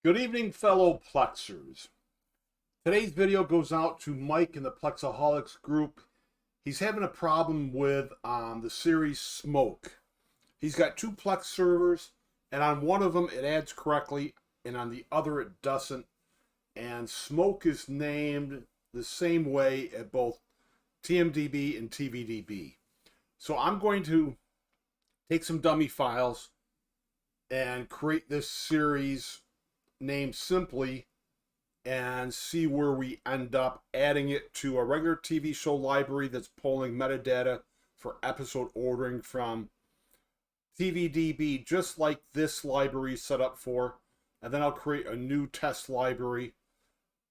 Good evening, fellow Plexers. Today's video goes out to Mike in the Plexaholics group. He's having a problem with the series Smoke. He's got two Plex servers, and on one of them it adds correctly, and on the other it doesn't. And Smoke is named the same way at both TMDB and TVDB. So I'm going to take some dummy files and create this series named simply and see where we end up, adding it to a regular TV show library that's pulling metadata for episode ordering from TVDB, just like this library is set up for. And then I'll create a new test library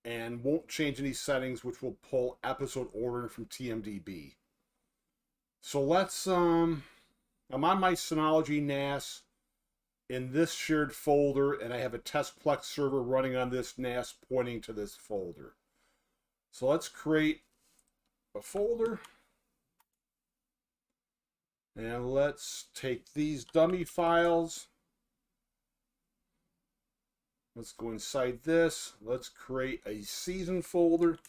and won't change any settings, which will pull episode ordering from TMDB. So let's I'm on my Synology NAS in this shared folder, and I have a test Plex server running on this NAS pointing to this folder. So let's create a folder, and let's take these dummy files. Let's go inside this. Let's create a season folder.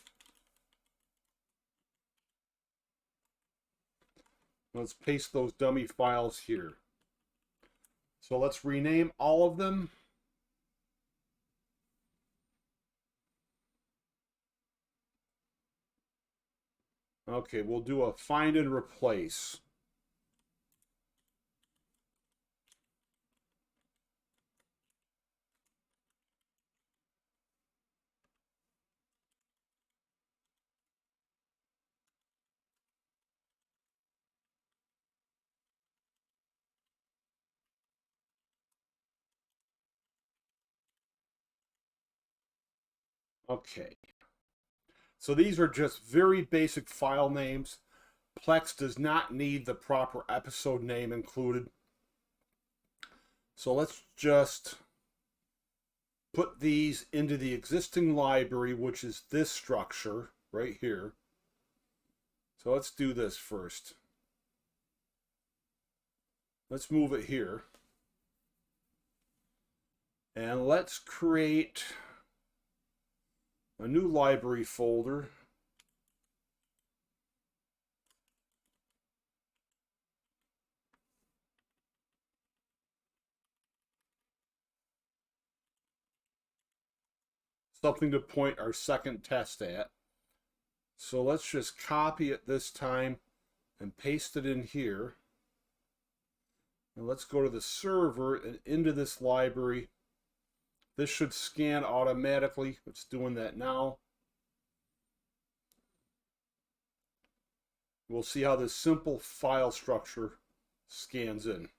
Let's paste those dummy files here. So let's rename all of them. Okay, we'll do a find and replace. Okay. So these are just very basic file names. Plex does not need the proper episode name included. So let's just put these into the existing library, which is this structure right here. So let's do this first. Let's move it here. And let's create a new library folder. Something to point our second test at. So let's just copy it this time and paste it in here. And let's go to the server and into this library. This should scan automatically. It's doing that now. We'll see how this simple file structure scans in.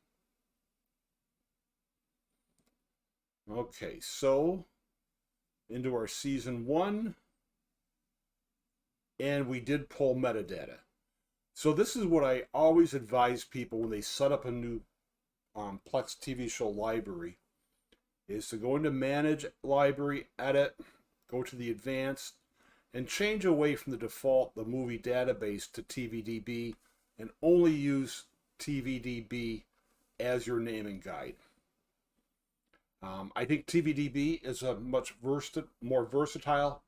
Okay, so into our season 1, and we did pull metadata. So this is what I always advise people when they set up a new Plex TV show library, is to go into Manage Library, Edit, go to the Advanced, and change away from the default, the movie database, to TVDB, and only use TVDB as your naming guide. I think TVDB is a much more versatile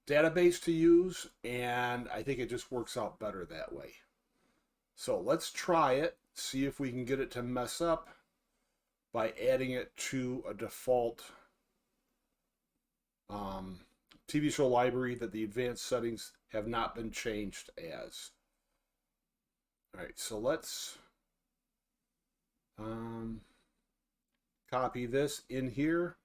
database to use, and I think it just works out better that way. So let's try it, see if we can get it to mess up by adding it to a default TV show library that the advanced settings have not been changed as. All right, so let's copy this in here.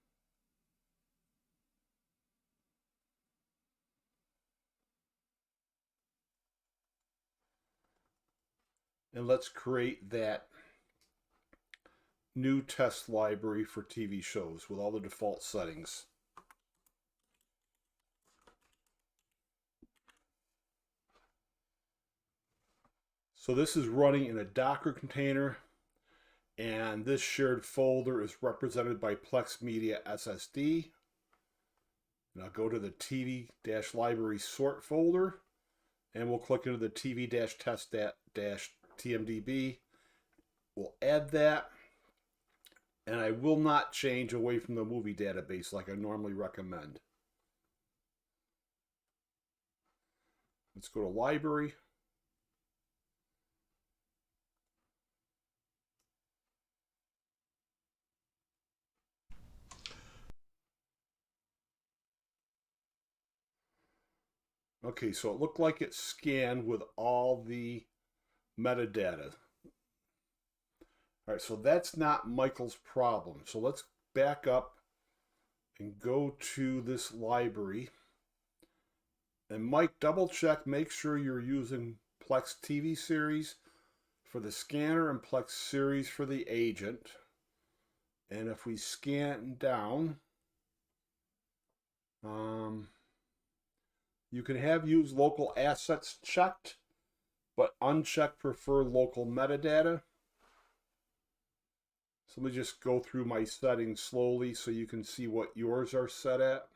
And let's create that new test library for TV shows with all the default settings. So this is running in a Docker container, and this shared folder is represented by Plex Media SSD. And I'll go to the TV-library sort folder, and we'll click into the TV-test-TMDB. We'll add that, And I will not change away from the movie database like I normally recommend. Let's go to library. Okay, so it looked like it scanned with all the metadata. All right, so that's not Michael's problem. So let's back up and go to this library. And Mike, double check, make sure you're using Plex TV series for the scanner and Plex series for the agent. And if we scan down, you can have use local assets checked, but unchecked prefer local metadata. So let me just go through my settings slowly so you can see what yours are set at.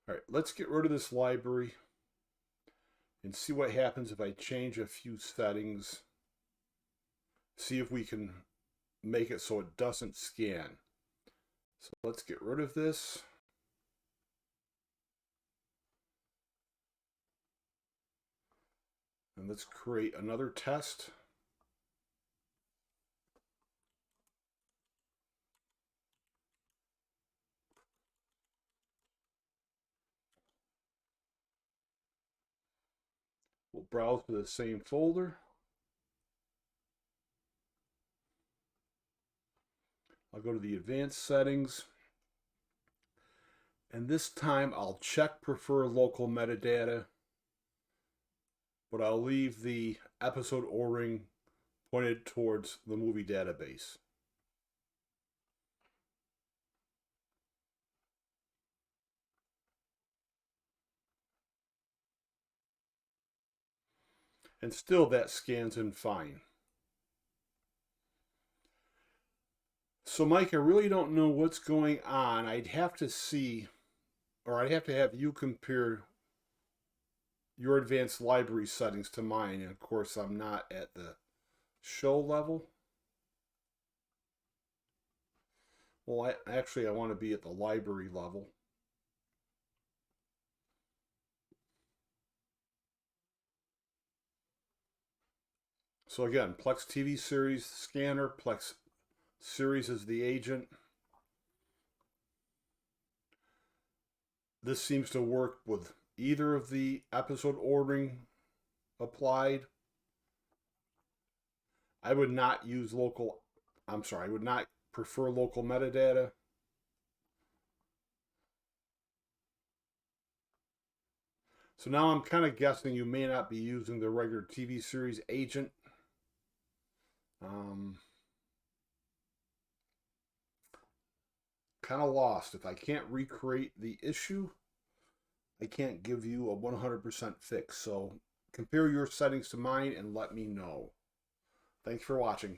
All right, let's get rid of this library and see what happens if I change a few settings. See if we can make it so it doesn't scan. So let's get rid of this. And let's create another test. We'll browse to the same folder. I'll go to the advanced settings. And this time I'll check prefer local metadata, but I'll leave the episode ordering pointed towards the movie database. And still that scans in fine. So Mike, I really don't know what's going on. I'd have to see, or I'd have to have you compare your advanced library settings to mine. And of course, I'm not at the show level. Well, I want to be at the library level. So again, Plex TV series scanner, Plex series is the agent. This seems to work with either of the episode ordering applied. I would not I would not prefer local metadata. So now I'm kind of guessing you may not be using the regular TV series agent. Kind of lost. If I can't recreate the issue, I can't give you a 100% fix. So compare your settings to mine and let me know. Thanks for watching.